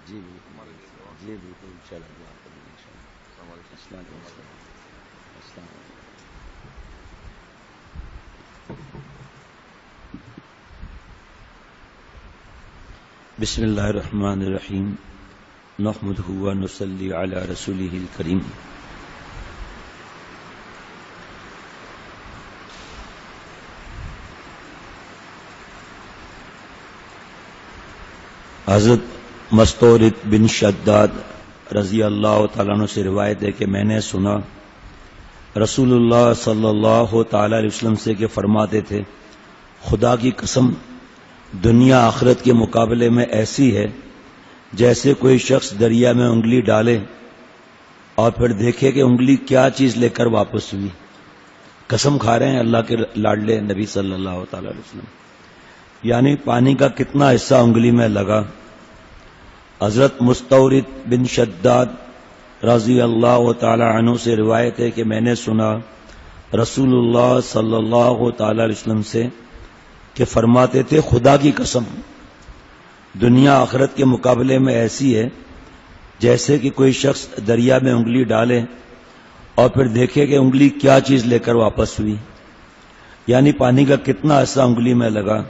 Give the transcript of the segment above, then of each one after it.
جی بالکل، جی بالکل چلا دعا کریں انشاءاللہ۔ السلام علیکم۔ السلام علیکم۔ بسم اللہ الرحمن الرحیم، نحمدہ و نصلی علی رسولہ الکریم۔ حضرت مستورد بن شداد رضی اللہ تعالیٰ عنہ سے روایت ہے کہ میں نے سنا رسول اللہ صلی اللہ تعالی علیہ وسلم سے کہ فرماتے تھے، خدا کی قسم دنیا آخرت کے مقابلے میں ایسی ہے جیسے کوئی شخص دریا میں انگلی ڈالے اور پھر دیکھے کہ انگلی کیا چیز لے کر واپس ہوئی۔ قسم کھا رہے ہیں اللہ کے لاڈلے نبی صلی اللہ تعالی علیہ وسلم، یعنی پانی کا کتنا حصہ انگلی میں لگا۔ حضرت مستورد بن شداد رضی اللہ تعالی عنہ سے روایت ہے کہ میں نے سنا رسول اللہ صلی اللہ تعالی علیہ وسلم سے کہ فرماتے تھے، خدا کی قسم دنیا آخرت کے مقابلے میں ایسی ہے جیسے کہ کوئی شخص دریا میں انگلی ڈالے اور پھر دیکھے کہ انگلی کیا چیز لے کر واپس ہوئی، یعنی پانی کا کتنا حصہ انگلی میں لگا۔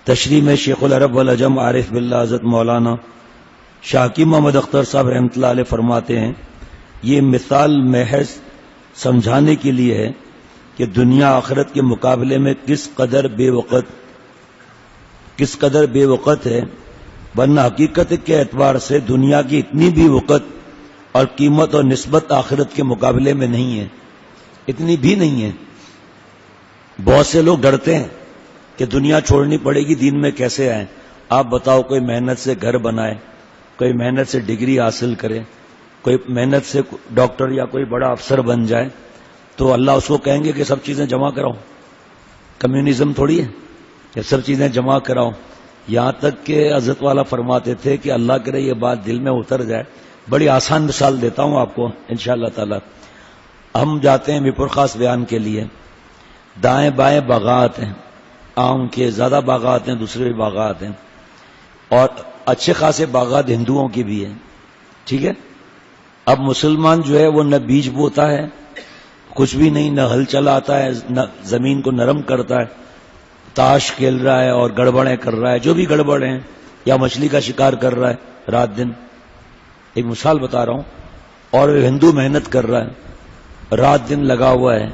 تشریح میں شیخ العرب والعجم عارف باللہ حضرت مولانا شاکی محمد اختر صاحب رحمۃ اللہ علیہ فرماتے ہیں، یہ مثال محض سمجھانے کے لیے ہے کہ دنیا آخرت کے مقابلے میں کس قدر بے وقت ہے، ورنہ حقیقت کے اعتبار سے دنیا کی اتنی بھی وقت اور قیمت اور نسبت آخرت کے مقابلے میں نہیں ہے، اتنی بھی نہیں ہے۔ بہت سے لوگ ڈرتے ہیں کہ دنیا چھوڑنی پڑے گی، دین میں کیسے آئیں؟ آپ بتاؤ، کوئی محنت سے گھر بنائے، کوئی محنت سے ڈگری حاصل کرے، کوئی محنت سے ڈاکٹر یا کوئی بڑا افسر بن جائے تو اللہ اس کو کہیں گے کہ سب چیزیں جمع کراؤ؟ کمیونزم تھوڑی ہے کہ سب چیزیں جمع کراؤ۔ یہاں تک کہ حضرت والا فرماتے تھے کہ اللہ کرے یہ بات دل میں اتر جائے۔ بڑی آسان مثال دیتا ہوں آپ کو انشاءاللہ تعالی۔ ہم جاتے ہیں میرپور خاص بیان کے لیے، دائیں بائیں باغات ہیں، آم کے زیادہ باغات ہیں، دوسرے بھی باغات ہیں، اور اچھے خاصے باغات ہندوؤں کی بھی ہیں، ٹھیک ہے۔ اب مسلمان جو ہے وہ نہ بیج بوتا ہے، کچھ بھی نہیں، نہ ہل چلاتا ہے، نہ زمین کو نرم کرتا ہے، تاش کھیل رہا ہے اور گڑبڑیں کر رہا ہے، جو بھی گڑبڑ ہیں، یا مچھلی کا شکار کر رہا ہے رات دن، ایک مثال بتا رہا ہوں۔ اور ہندو محنت کر رہا ہے، رات دن لگا ہوا ہے،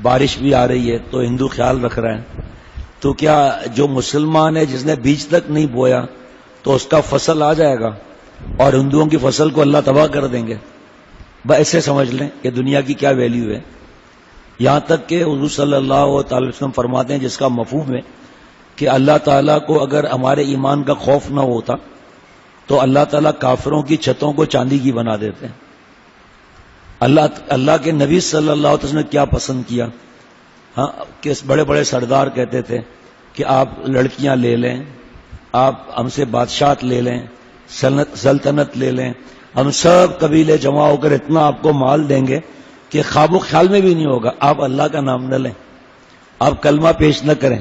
بارش بھی آ رہی ہے تو ہندو خیال رکھ رہا ہے، تو کیا جو مسلمان ہے جس نے بیج تک نہیں بویا تو اس کا فصل آ جائے گا اور ہندوؤں کی فصل کو اللہ تباہ کر دیں گے؟ بس ایسے سمجھ لیں کہ دنیا کی کیا ویلیو ہے۔ یہاں تک کہ حضور صلی اللہ تعالی وسلم فرماتے ہیں، جس کا مفہوم ہے کہ اللہ تعالیٰ کو اگر ہمارے ایمان کا خوف نہ ہوتا تو اللہ تعالیٰ کافروں کی چھتوں کو چاندی کی بنا دیتے ہیں۔ اللہ کے نبی صلی اللہ علیہ وسلم نے کیا پسند کیا؟ ہاں، کہ بڑے بڑے سردار کہتے تھے کہ آپ لڑکیاں لے لیں، آپ ہم سے بادشاہت لے لیں، سلطنت لے لیں، ہم سب قبیلے جمع ہو کر اتنا آپ کو مال دیں گے کہ خواب و خیال میں بھی نہیں ہوگا، آپ اللہ کا نام نہ لیں، آپ کلمہ پیش نہ کریں۔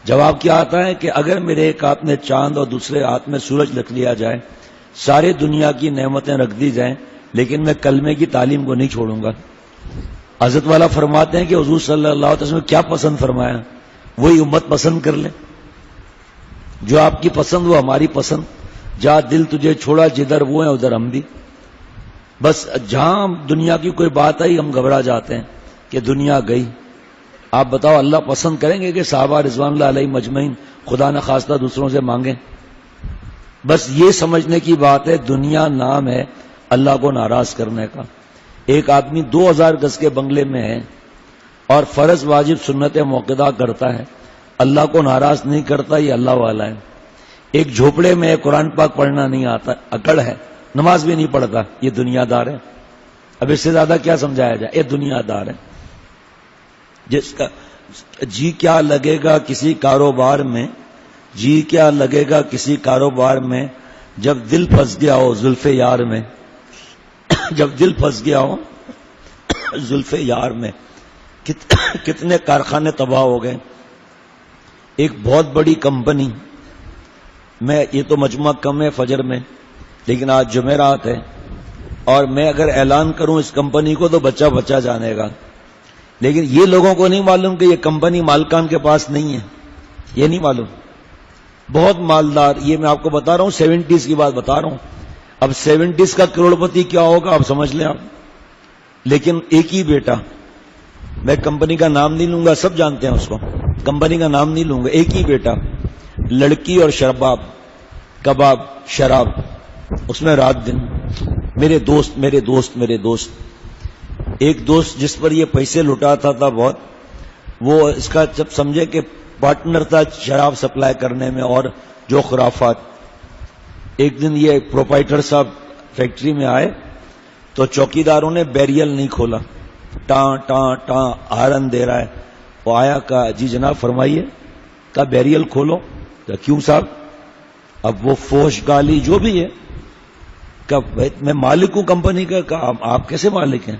جواب کیا آتا ہے کہ اگر میرے ایک ہاتھ میں چاند اور دوسرے ہاتھ میں سورج رکھ لیا جائے، سارے دنیا کی نعمتیں رکھ دی جائیں، لیکن میں کلمے کی تعلیم کو نہیں چھوڑوں گا۔ حضرت والا فرماتے ہیں کہ حضور صلی اللہ علیہ وسلم کیا پسند فرمایا؟ وہی امت پسند کر لیں، جو آپ کی پسند وہ ہماری پسند، جہاں دل تجھے چھوڑا جدھر وہ ہیں ادھر ہم بھی۔ بس جہاں دنیا کی کوئی بات آئی ہم گھبرا جاتے ہیں کہ دنیا گئی۔ آپ بتاؤ اللہ پسند کریں گے کہ صحابہ رضوان اللہ علیہ مجمعین خدا نہ خواستہ دوسروں سے مانگیں؟ بس یہ سمجھنے کی بات ہے، دنیا نام ہے اللہ کو ناراض کرنے کا۔ ایک آدمی 2000 گز کے بنگلے میں ہے اور فرض واجب سنت موقدہ کرتا ہے، اللہ کو ناراض نہیں کرتا، یہ اللہ والا ہے۔ ایک جھوپڑے میں قرآن پاک پڑھنا نہیں آتا، اکڑ ہے، نماز بھی نہیں پڑھتا، یہ دنیا دار ہے۔ اب اس سے زیادہ کیا سمجھایا جائے؟ یہ دنیا دار ہے جس کا جی کیا لگے گا کسی کاروبار میں، جی کیا لگے گا کسی کاروبار میں جب دل پھنس گیا ہو زلف یار میں، جب دل پھنس گیا ہو زلف یار میں۔ کتنے کارخانے تباہ ہو گئے۔ ایک بہت بڑی کمپنی میں، یہ تو مجمع کم ہے فجر میں، لیکن آج جمعرات ہے اور میں اگر اعلان کروں اس کمپنی کو تو بچہ بچہ جانے گا، لیکن یہ لوگوں کو نہیں معلوم کہ یہ کمپنی مالکان کے پاس نہیں ہے، یہ نہیں معلوم. بہت مالدار، یہ میں آپ کو بتا رہا ہوں 70s کی بات بتا رہا ہوں. اب 70s کا کروڑ پتی کیا ہوگا آپ سمجھ لیں آپ. لیکن ایک ہی بیٹا، میں کمپنی کا نام نہیں لوں گا، سب جانتے ہیں اس کو، کمپنی کا نام نہیں لوں گا. ایک ہی بیٹا، لڑکی اور شرباب، کباب، شراب، اس میں رات دن. میرے دوست ایک دوست جس پر یہ پیسے لٹاتا تھا بہت، وہ اس کا جب سمجھے کہ پارٹنر تھا شراب سپلائی کرنے میں اور جو خرافات. ایک دن یہ پروپرائٹر صاحب فیکٹری میں آئے تو چوکیداروں نے بیریل نہیں کھولا، ٹاں ٹاں ٹاں ہارن دے رہا ہے. وہ آیا کہا جی جناب فرمائیے، کہا بیریل کھولو. کہا کیوں صاحب؟ اب وہ فوش گالی جو بھی ہے، کہا میں مالک ہوں کمپنی کا. کہا آپ کیسے مالک ہیں؟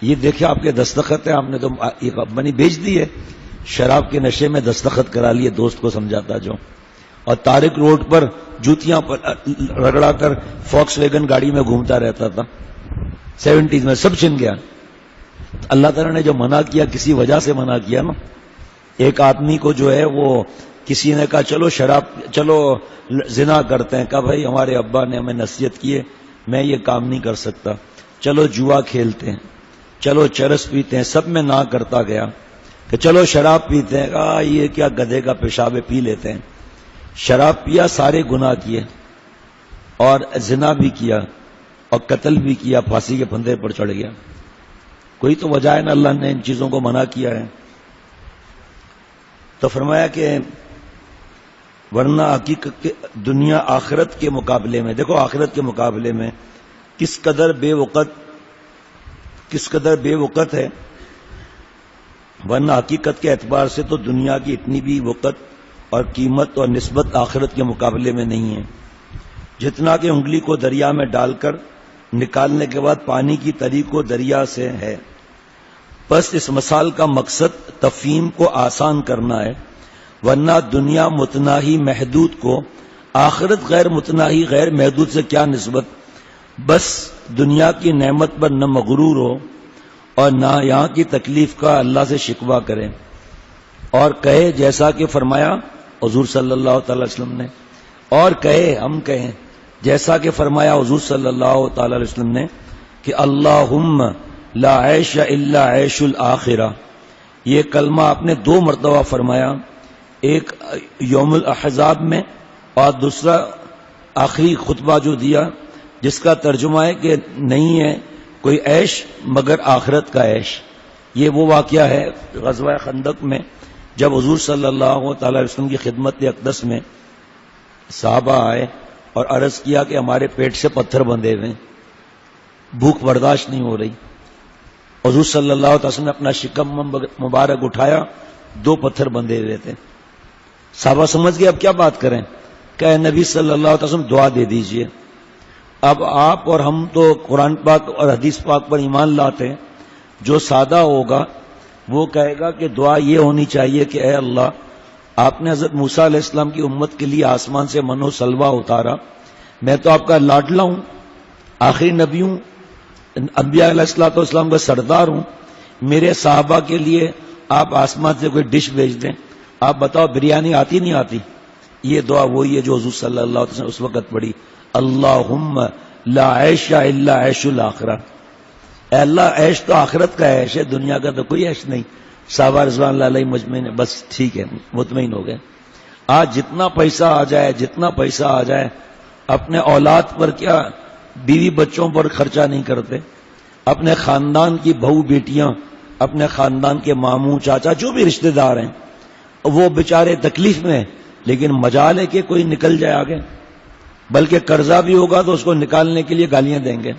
یہ دیکھیں آپ کے دستخط ہیں، آپ نے تو یہ کمپنی بیچ دی ہے. شراب کے نشے میں دستخط کرا لیے، دوست کو سمجھاتا جو، اور طارق روڈ پر جوتیاں رگڑا کر فاکس ویگن گاڑی میں گھومتا رہتا تھا. 70s میں سب چھن گیا. اللہ تعالیٰ نے جو منع کیا کسی وجہ سے منع کیا نا. ایک آدمی کو جو ہے وہ کسی نے کہا چلو زنا کرتے ہیں. کہا بھائی ہمارے ابا نے ہمیں نصیحت کی ہے، میں یہ کام نہیں کر سکتا. چلو جوا کھیلتے ہیں، چلو چرس پیتے ہیں. سب میں نہ کرتا گیا کہ چلو شراب پیتے ہیں. کہا یہ کیا گدھے کا پیشاب پی لیتے ہیں. شراب پیا، سارے گناہ کیے اور زنا بھی کیا اور قتل بھی کیا، پھانسی کے پھندے پر چڑھ گیا. کوئی تو وجہ ہے نا اللہ نے ان چیزوں کو منع کیا ہے. تو فرمایا کہ ورنہ حقیقت دنیا آخرت کے مقابلے میں، دیکھو آخرت کے مقابلے میں کس قدر بے وقت ہے. ورنہ حقیقت کے اعتبار سے تو دنیا کی اتنی بھی وقت اور قیمت اور نسبت آخرت کے مقابلے میں نہیں ہے، جتنا کہ انگلی کو دریا میں ڈال کر نکالنے کے بعد پانی کی تری کو دریا سے ہے. بس اس مثال کا مقصد تفہیم کو آسان کرنا ہے، ورنہ دنیا متناہی محدود کو آخرت غیر متناہی غیر محدود سے کیا نسبت. بس دنیا کی نعمت پر نہ مغرور ہو اور نہ یہاں کی تکلیف کا اللہ سے شکوہ کریں، اور کہے جیسا کہ فرمایا حضور صلی اللہ تعالی وسلم نے، اور کہے ہم کہیں جیسا کہ فرمایا حضور صلی اللہ تعالی علیہ وسلم نے کہ اللہم لا عیش الا عیش الآخرہ. یہ کلمہ آپ نے 2 مرتبہ فرمایا، ایک یوم الاحزاب میں اور دوسرا آخری خطبہ جو دیا، جس کا ترجمہ ہے کہ نہیں ہے کوئی عیش مگر آخرت کا عیش. یہ وہ واقعہ ہے غزوہ خندق میں جب حضور صلی اللہ تعالی وسلم کی خدمت اقدس میں صحابہ آئے اور عرض کیا کہ ہمارے پیٹ سے پتھر بندھے ہوئے، بھوک برداشت نہیں ہو رہی. حضور صلی اللہ علیہ وسلم نے اپنا شکم مبارک اٹھایا، 2 پتھر بندھے ہوئے تھے. صحابہ سمجھ گئے اب کیا بات کریں. کہ نبی صلی اللہ علیہ وسلم دعا دے دیجئے. اب آپ اور ہم تو قرآن پاک اور حدیث پاک پر ایمان لاتے ہیں، جو سادہ ہوگا وہ کہے گا کہ دعا یہ ہونی چاہیے کہ اے اللہ آپ نے حضرت موسیٰ علیہ السلام کی امت کے لیے آسمان سے من و سلوہ اتارا، میں تو آپ کا لاڈلا ہوں، آخری نبی ہوں، انبیاء علیہ السلام کا سردار ہوں، میرے صحابہ کے لیے آپ آسمان سے کوئی ڈش بھیج دیں. آپ بتاؤ بریانی آتی نہیں آتی؟ یہ دعا وہی ہے جو حضور صلی اللہ علیہ وسلم اس وقت پڑھی، اللہم لا عیش الا عیش الآخرہ. اے اللہ عیش تو آخرت کا عیش ہے، دنیا کا تو کوئی عیش نہیں. صحابہ رضوان اللہ علیہ مجمعین بس ٹھیک ہے، مطمئن ہو گئے. آج جتنا پیسہ آ جائے اپنے اولاد پر کیا، بیوی بچوں پر خرچہ نہیں کرتے، اپنے خاندان کی بہو بیٹیاں، اپنے خاندان کے ماموں چاچا جو بھی رشتہ دار ہیں وہ بیچارے تکلیف میں، لیکن مجال ہے کہ کوئی نکل جائے آگے. بلکہ قرضہ بھی ہوگا تو اس کو نکالنے کے لیے گالیاں دیں گے،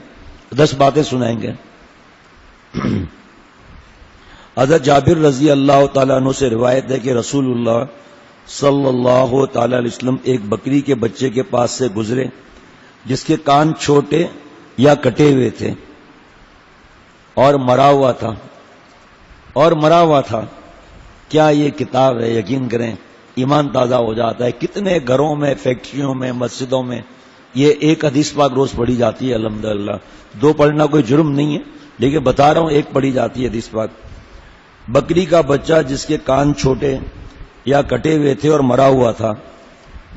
10 باتیں سنائیں گے. حضرت جابر رضی اللہ تعالیٰ عنہ سے روایت ہے کہ رسول اللہ صلی اللہ تعالیٰ علیہ وسلم ایک بکری کے بچے کے پاس سے گزرے جس کے کان چھوٹے یا کٹے ہوئے تھے اور مرا ہوا تھا. کیا یہ کتاب ہے؟ یقین کریں ایمان تازہ ہو جاتا ہے. کتنے گھروں میں، فیکٹریوں میں، مسجدوں میں یہ ایک حدیث پاک روز پڑھی جاتی ہے الحمدللہ. 2 پڑھنا کوئی جرم نہیں ہے، لیکن بتا رہا ہوں ایک پڑھی جاتی ہے حدیث پاک. بکری کا بچہ جس کے کان چھوٹے یا کٹے ہوئے تھے اور مرا ہوا تھا،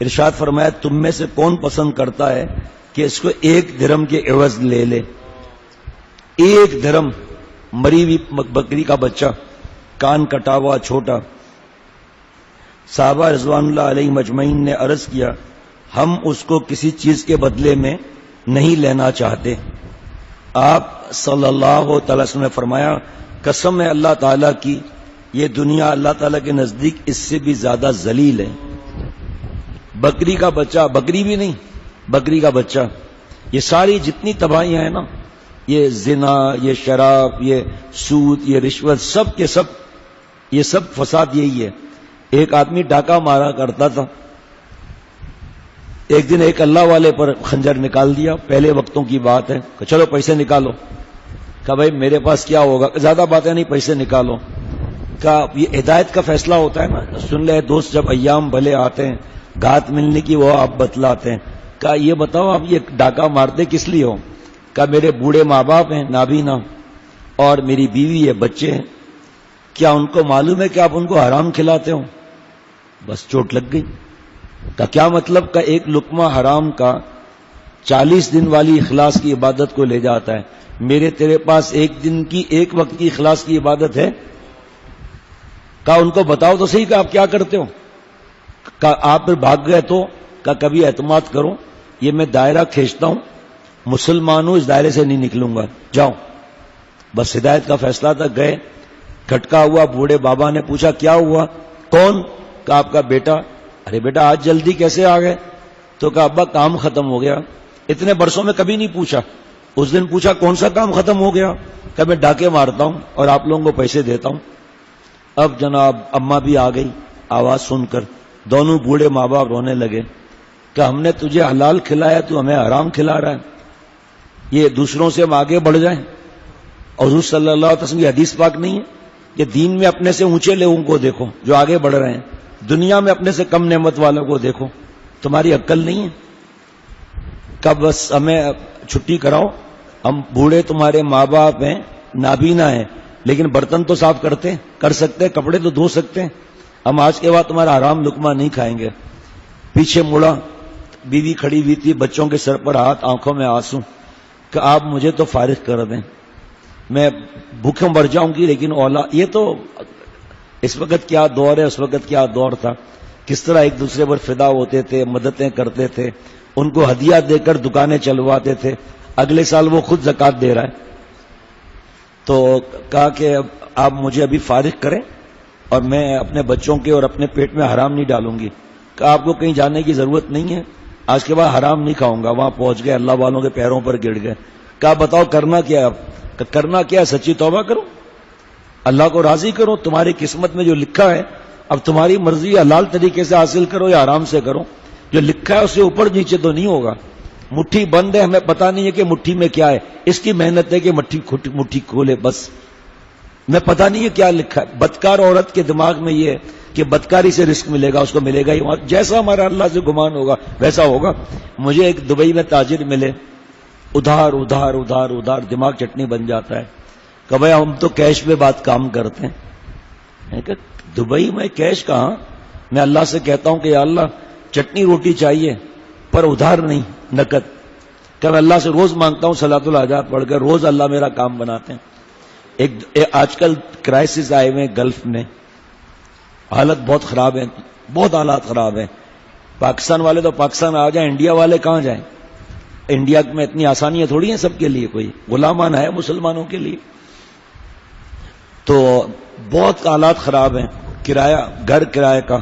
ارشاد فرمایا تم میں سے کون پسند کرتا ہے کہ اس کو 1 درہم کے عوض لے لے؟ 1 درہم، مری ہوئی بکری کا بچہ، کان کٹا ہوا چھوٹا. صحابہ رضوان اللہ علیہ مجمعین نے عرض کیا ہم اس کو کسی چیز کے بدلے میں نہیں لینا چاہتے. آپ صلی اللہ تعالی وسلم نے فرمایا قسم ہے اللہ تعالیٰ کی، یہ دنیا اللہ تعالیٰ کے نزدیک اس سے بھی زیادہ ذلیل ہے. بکری کا بچہ، بکری بھی نہیں، بکری کا بچہ، یہ ساری جتنی تباہیاں ہیں نا، یہ زنا، یہ شراب، یہ سود، یہ رشوت، سب کے سب یہ سب فساد یہی ہے. ایک آدمی ڈاکہ مارا کرتا تھا، ایک دن ایک اللہ والے پر خنجر نکال دیا، پہلے وقتوں کی بات ہے، کہ چلو پیسے نکالو. کہا بھائی میرے پاس کیا ہوگا، زیادہ باتیں نہیں، پیسے نکالو. کہا یہ ہدایت کا فیصلہ ہوتا ہے نا، سن لے دوست، جب ایام بھلے آتے ہیں گھات ملنے کی وہ آپ بتلاتے ہیں. کہا یہ بتاؤ آپ یہ ڈاکہ مارتے کس لیے ہو؟ کہا میرے بوڑھے ماں باپ ہیں نابینا، اور میری بیوی ہے، بچے ہیں، کیا ان کو معلوم ہے کہ آپ ان کو حرام کھلاتے ہو؟ بس چوٹ لگ گئی. کا کیا مطلب؟ کا ایک لقمہ حرام کا 40 دن والی اخلاص کی عبادت کو لے جاتا ہے. میرے تیرے پاس 1 دن کی 1 وقت کی اخلاص کی عبادت ہے؟ کہا ان کو بتاؤ تو صحیح کہ آپ کیا کرتے ہو. کہا آپ پھر بھاگ گئے تو؟ کہا کبھی اعتماد کرو، یہ میں دائرہ کھینچتا ہوں، مسلمان ہوں، اس دائرے سے نہیں نکلوں گا، جاؤ. بس ہدایت کا فیصلہ تھا. گئے، کھٹکا ہوا، بوڑھے بابا نے پوچھا کیا ہوا؟ کون؟ کہا آپ کا بیٹا. ارے بیٹا آج جلدی کیسے آ گئے؟ تو کہا ابا کام ختم ہو گیا. اتنے برسوں میں کبھی نہیں پوچھا. اس دن پوچھا کون سا کام ختم ہو گیا؟ کہ میں ڈاکے مارتا ہوں اور آپ لوگوں کو پیسے دیتا ہوں. اب جناب اماں بھی آ گئی آواز سن کر، دونوں بوڑھے ماں باپ رونے لگے کہ ہم نے تجھے حلال کھلایا، تو ہمیں حرام کھلا رہا ہے. یہ دوسروں سے ہم آگے بڑھ جائیں. حضور صلی اللہ علیہ وسلم کی حدیث پاک نہیں ہے کہ دین میں اپنے سے اونچے لوگوں کو دیکھو جو آگے بڑھ رہے ہیں، دنیا میں اپنے سے کم نعمت والوں کو دیکھو. تمہاری عقل نہیں ہے؟ کب بس ہمیں چھٹی کراؤ، ہم بوڑھے تمہارے ماں باپ ہیں، نابینا ہیں، لیکن برتن تو صاف کرتے کر سکتے، کپڑے تو دھو سکتے ہیں، ہم آج کے بعد تمہارا حرام لقمہ نہیں کھائیں گے. پیچھے مڑا، بیوی کھڑی ہوئی تھی، بچوں کے سر پر ہاتھ، آنکھوں میں آنسو، کہ آپ مجھے تو فارغ کر دیں، میں بھوکے مر جاؤں گی، لیکن اولاد. یہ تو اس وقت کیا دور ہے، اس وقت کیا دور تھا، کس طرح ایک دوسرے پر فدا ہوتے تھے، مددیں کرتے تھے، ان کو ہدیہ دے کر دکانیں چلواتے تھے. اگلے سال وہ خود زکوٰۃ دے رہا ہے. تو کہا کہ آپ مجھے ابھی فارغ کریں اور میں اپنے بچوں کے اور اپنے پیٹ میں حرام نہیں ڈالوں گی. کہا آپ کو کہیں جانے کی ضرورت نہیں ہے، آج کے بعد حرام نہیں کھاؤں گا. وہاں پہنچ گئے، اللہ والوں کے پیروں پر گر گئے. کہا بتاؤ کرنا کیا ہے؟ کرنا کیا ہے؟ سچی توبہ کرو، اللہ کو راضی کرو، تمہاری قسمت میں جو لکھا ہے اب تمہاری مرضی، حلال طریقے سے حاصل کرو یا حرام سے کرو. جو لکھا ہے اسے اوپر نیچے تو نہیں ہوگا. مٹھی بند ہے، ہمیں پتہ نہیں ہے کہ مٹھی میں کیا ہے، اس کی محنت ہے کہ مٹھی کھولے، بس میں پتہ نہیں ہے کیا لکھا ہے. بدکار عورت کے دماغ میں یہ ہے کہ بدکاری سے رزق ملے گا، اس کو ملے گا ہی، جیسا ہمارا اللہ سے گمان ہوگا ویسا ہوگا. مجھے ایک دبئی میں تاجر ملے، ادھار ادھار ادھار ادھار، دماغ چٹنی بن جاتا ہے. کہ بھائی ہم تو کیش پہ بات کام کرتے ہیں. میں کہ دبئی میں کیش کہاں؟ میں اللہ سے کہتا ہوں کہ یا اللہ چٹنی روٹی چاہیے پر ادھار نہیں، نقد. کہ میں اللہ سے روز مانگتا ہوں صلاۃ الحاجات پڑھ کر، روز اللہ میرا کام بناتے ہیں. آج کل کرائسس آئے ہوئے گلف میں، حالت بہت خراب ہے، بہت حالات خراب ہیں. پاکستان والے تو پاکستان آ جائیں، انڈیا والے کہاں جائیں؟ انڈیا میں اتنی آسانیاں تھوڑی ہیں سب کے لیے، کوئی غلامان ہے مسلمانوں کے لیے. تو بہت حالات خراب ہیں. کرایہ، گھر کرایہ کا،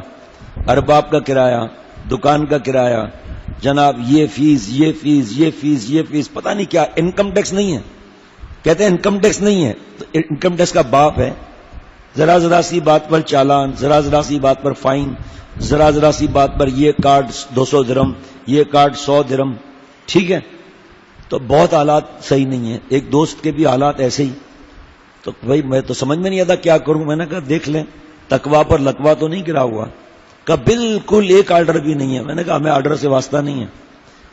ارباب کا کرایہ، دکان کا کرایہ، جناب یہ فیس یہ فیس یہ فیس یہ فیس، پتہ نہیں کیا. انکم ٹیکس نہیں ہے، کہتے ہیں انکم ٹیکس نہیں ہے، تو انکم ٹیکس کا باپ ہے. ذرا سی بات پر چالان، ذرا سی بات پر فائن، ذرا سی بات پر یہ کارڈ 200 درہم، یہ کارڈ 100 درہم. ٹھیک ہے، تو بہت حالات صحیح نہیں ہیں. ایک دوست کے بھی حالات ایسے ہی. تو بھائی میں تو سمجھ میں نہیں آتا کیا کروں. میں نے کہا دیکھ لیں تقویٰ پر لقوہ تو نہیں گرا ہوا. کہا بالکل ایک آرڈر بھی نہیں ہے. میں نے کہا ہمیں آرڈر سے واسطہ نہیں ہے،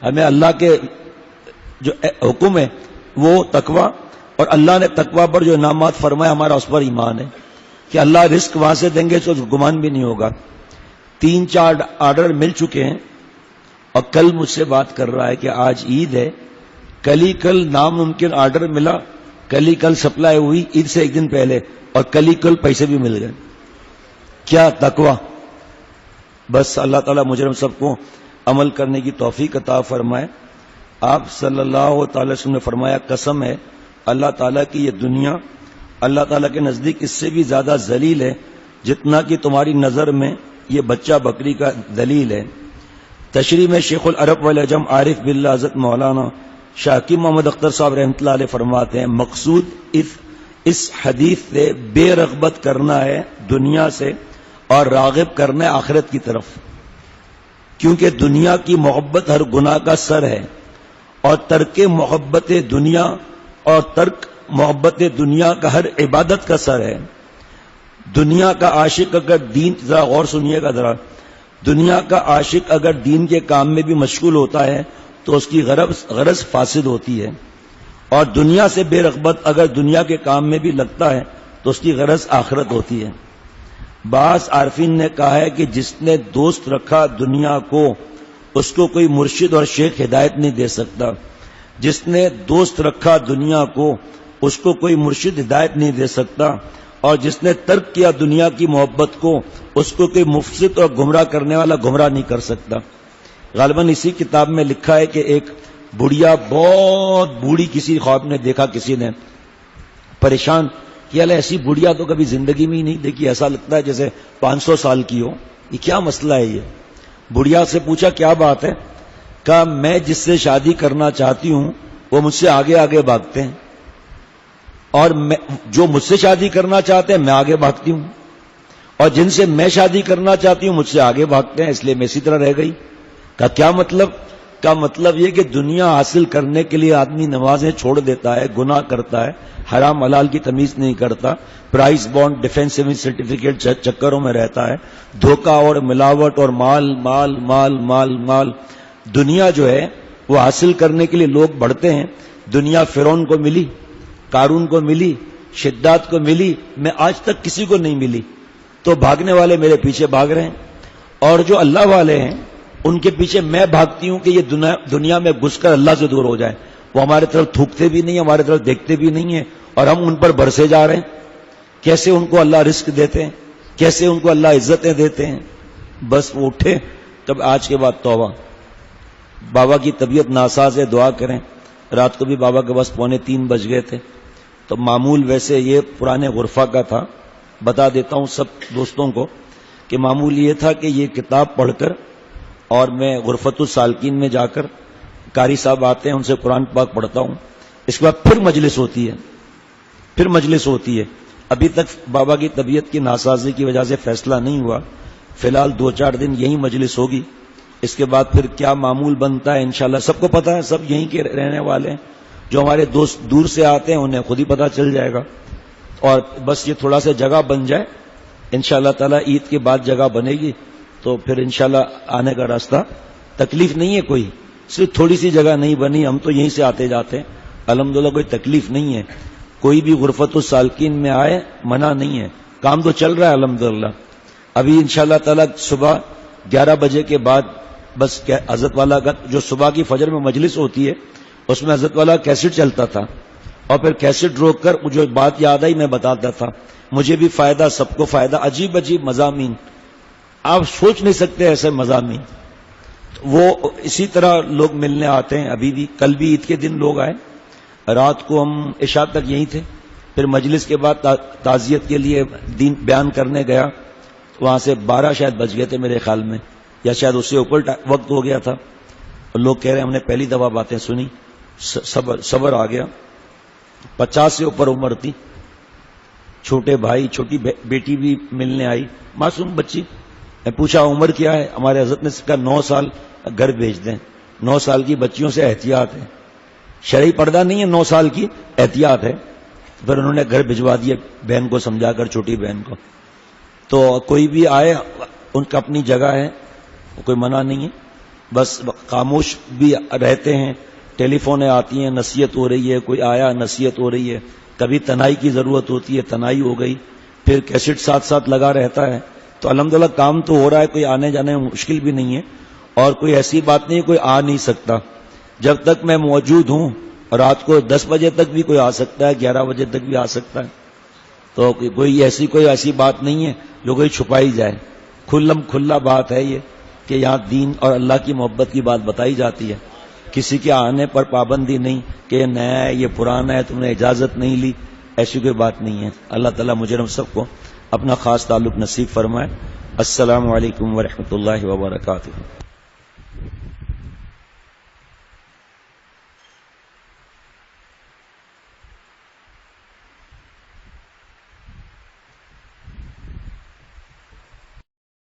ہمیں اللہ کے جو حکم ہے وہ تقوی، اور اللہ نے تقوی پر جو انعامات فرمائے ہمارا اس پر ایمان ہے کہ اللہ رزق وہاں سے دیں گے تو گمان بھی نہیں ہوگا۔ 3-4 آرڈر مل چکے ہیں، اور کل مجھ سے بات کر رہا ہے کہ آج عید ہے، کل ناممکن آرڈر ملا، کل سپلائی ہوئی عید سے ایک دن پہلے، اور کل پیسے بھی مل گئے۔ کیا تقوی! بس اللہ تعالیٰ مجھے ہم سب کو عمل کرنے کی توفیق عطا فرمائے۔ آپ صلی اللہ تعالی وسلم نے فرمایا، قسم ہے اللہ تعالیٰ کی یہ دنیا اللہ تعالیٰ کے نزدیک اس سے بھی زیادہ ذلیل ہے جتنا کہ تمہاری نظر میں یہ بچہ بکری کا دلیل ہے۔ تشریح میں شیخ العرب والعجم عارف باللہ حضرت مولانا شاہ حکیم محمد اختر صاحب رحمۃ اللہ علیہ فرماتے ہیں، مقصود اس حدیث سے بے رغبت کرنا ہے دنیا سے اور راغب کرنا ہے آخرت کی طرف، کیونکہ دنیا کی محبت ہر گناہ کا سر ہے، اور ترک محبت دنیا اور ترک محبت دنیا کا ہر عبادت کا سر ہے۔ دنیا کا عاشق اگر دین، ذرا غور سنیے گا ذرا، دنیا کا عاشق اگر دین کے کام میں بھی مشغول ہوتا ہے تو اس کی غرض فاسد ہوتی ہے، اور دنیا سے بے رغبت اگر دنیا کے کام میں بھی لگتا ہے تو اس کی غرض آخرت ہوتی ہے۔ بعض عارفین نے کہا ہے کہ جس نے دوست رکھا دنیا کو اس کو کوئی مرشد اور شیخ ہدایت نہیں دے سکتا، جس نے دوست رکھا دنیا کو اس کو کوئی مرشد ہدایت نہیں دے سکتا، اور جس نے ترک کیا دنیا کی محبت کو اس کو کوئی مفسد اور گمراہ کرنے والا گمراہ نہیں کر سکتا۔ غالباً اسی کتاب میں لکھا ہے کہ ایک بڑھیا بہت بوڑھی کسی خواب نے دیکھا، کسی نے پریشان کہ اللہ ایسی بڑھیا تو کبھی زندگی میں ہی نہیں دیکھی، ایسا لگتا ہے جیسے 500 سال کی ہو، یہ کیا مسئلہ ہے؟ یہ بڑھیا سے پوچھا کیا بات ہے؟ کہا میں جس سے شادی کرنا چاہتی ہوں وہ مجھ سے آگے آگے بھاگتے ہیں، اور جو مجھ سے شادی کرنا چاہتے ہیں میں آگے بھاگتی ہوں، اور جن سے میں شادی کرنا چاہتی ہوں مجھ سے آگے بھاگتے ہیں، اس لیے میں اسی طرح رہ گئی۔ کہا کیا مطلب؟ کا مطلب یہ کہ دنیا حاصل کرنے کے لیے آدمی نمازیں چھوڑ دیتا ہے، گناہ کرتا ہے، حرام حلال کی تمیز نہیں کرتا، پرائز بانڈ ڈیفینس سرٹیفکیٹ چکروں میں رہتا ہے، دھوکہ اور ملاوٹ اور مال مال مال مال مال۔ دنیا جو ہے وہ حاصل کرنے کے لیے لوگ بڑھتے ہیں۔ دنیا فرعون کو ملی، قارون کو ملی، شداد کو ملی، میں آج تک کسی کو نہیں ملی، تو بھاگنے والے میرے پیچھے بھاگ رہے ہیں، اور جو اللہ والے ہیں ان کے پیچھے میں بھاگتی ہوں کہ یہ دنیا میں گھس کر اللہ سے دور ہو جائے۔ وہ ہمارے طرف تھوکتے بھی نہیں، ہمارے طرف دیکھتے بھی نہیں ہیں، اور ہم ان پر برسے جا رہے ہیں۔ کیسے ان کو اللہ رزق دیتے ہیں، کیسے ان کو اللہ عزتیں دیتے ہیں۔ بس وہ اٹھے تب آج کے بعد توبہ۔ بابا کی طبیعت ناساز ہے، دعا کریں۔ رات کو بھی بابا کے پاس 2:45 بج گئے تھے، تو معمول ویسے یہ پرانے غرفہ کا تھا، بتا دیتا ہوں سب دوستوں کو کہ معمول یہ تھا کہ یہ کتاب پڑھ کر، اور میں غرفت السالکین میں جا کر قاری صاحب آتے ہیں ان سے قرآن پاک پڑھتا ہوں، اس کے بعد پھر مجلس ہوتی ہے۔ ابھی تک بابا کی طبیعت کی ناسازی کی وجہ سے فیصلہ نہیں ہوا، فی الحال 2-4 دن یہی مجلس ہوگی، اس کے بعد پھر کیا معمول بنتا ہے انشاءاللہ سب کو پتا ہے، سب یہیں کے رہنے والے ہیں، جو ہمارے دوست دور سے آتے ہیں انہیں خود ہی پتا چل جائے گا، اور بس یہ تھوڑا سا جگہ بن جائے انشاءاللہ تعالی، عید کے بعد جگہ بنے گی تو پھر انشاءاللہ آنے کا راستہ، تکلیف نہیں ہے کوئی، صرف تھوڑی سی جگہ نہیں بنی، ہم تو یہیں سے آتے جاتے ہیں الحمدللہ، کوئی تکلیف نہیں ہے، کوئی بھی غرفت السالکین میں آئے منع نہیں ہے، کام تو چل رہا ہے الحمدللہ۔ ابھی انشاءاللہ تعالی صبح 11 بجے کے بعد بس حضرت والا کا جو صبح کی فجر میں مجلس ہوتی ہے اس میں حضرت والا کیسٹ چلتا تھا، اور پھر کیسٹ روک کر جو بات یاد آئی میں بتاتا تھا، مجھے بھی فائدہ، سب کو فائدہ، عجیب عجیب مضامین، آپ سوچ نہیں سکتے ایسے مضامین۔ وہ اسی طرح لوگ ملنے آتے ہیں، ابھی بھی، کل بھی عید کے دن لوگ آئے، رات کو ہم عشاء تک یہیں تھے، پھر مجلس کے بعد تعزیت کے لیے دین بیان کرنے گیا، وہاں سے 12 شاید بج گئے تھے میرے خیال میں، یا شاید اس سے اوپر وقت ہو گیا تھا، اور لوگ کہہ رہے ہیں ہم نے پہلی دفعہ باتیں سنی، صبر آ گیا۔ 50 سے اوپر عمر تھی، چھوٹے بھائی چھوٹی بیٹی بھی ملنے آئی، معصوم بچی، میں پوچھا عمر کیا ہے، ہمارے حضرت نے کہا 9 سال، گھر بھیج دیں، 9 سال کی بچیوں سے احتیاط ہے، شرعی پردہ نہیں ہے، 9 سال کی احتیاط ہے، پھر انہوں نے گھر بھجوا دیا بہن کو سمجھا کر، چھوٹی بہن کو۔ تو کوئی بھی آئے ان کا اپنی جگہ ہے، کوئی منع نہیں ہے، بس خاموش بھی رہتے ہیں، ٹیلی فونیں آتی ہیں، نصیحت ہو رہی ہے، کوئی آیا نصیحت ہو رہی ہے، کبھی تنہائی کی ضرورت ہوتی ہے، تنہائی ہو گئی، پھر کیسٹ ساتھ ساتھ لگا رہتا ہے. تو الحمدللہ کام تو ہو رہا ہے، کوئی آنے جانے میں مشکل بھی نہیں ہے، اور کوئی ایسی بات نہیں کوئی آ نہیں سکتا. جب تک میں موجود ہوں، رات کو 10 بجے تک بھی کوئی آ سکتا ہے، 11 بجے تک بھی آ سکتا ہے. تو کوئی ایسی بات نہیں ہے جو کوئی چھپائی جائے. کھلا بات ہے یہ کہ یہاں دین اور اللہ کی محبت کی بات بتائی جاتی ہے. کسی کے آنے پر پابندی نہیں کہ یہ نیا ہے، یہ پرانا ہے، تم نے اجازت نہیں لی، ایسی کوئی بات نہیں ہے. اللہ تعالیٰ مجھے ہم سب کو اپنا خاص تعلق نصیب فرمائے. السلام علیکم ورحمۃ اللہ وبرکاتہ.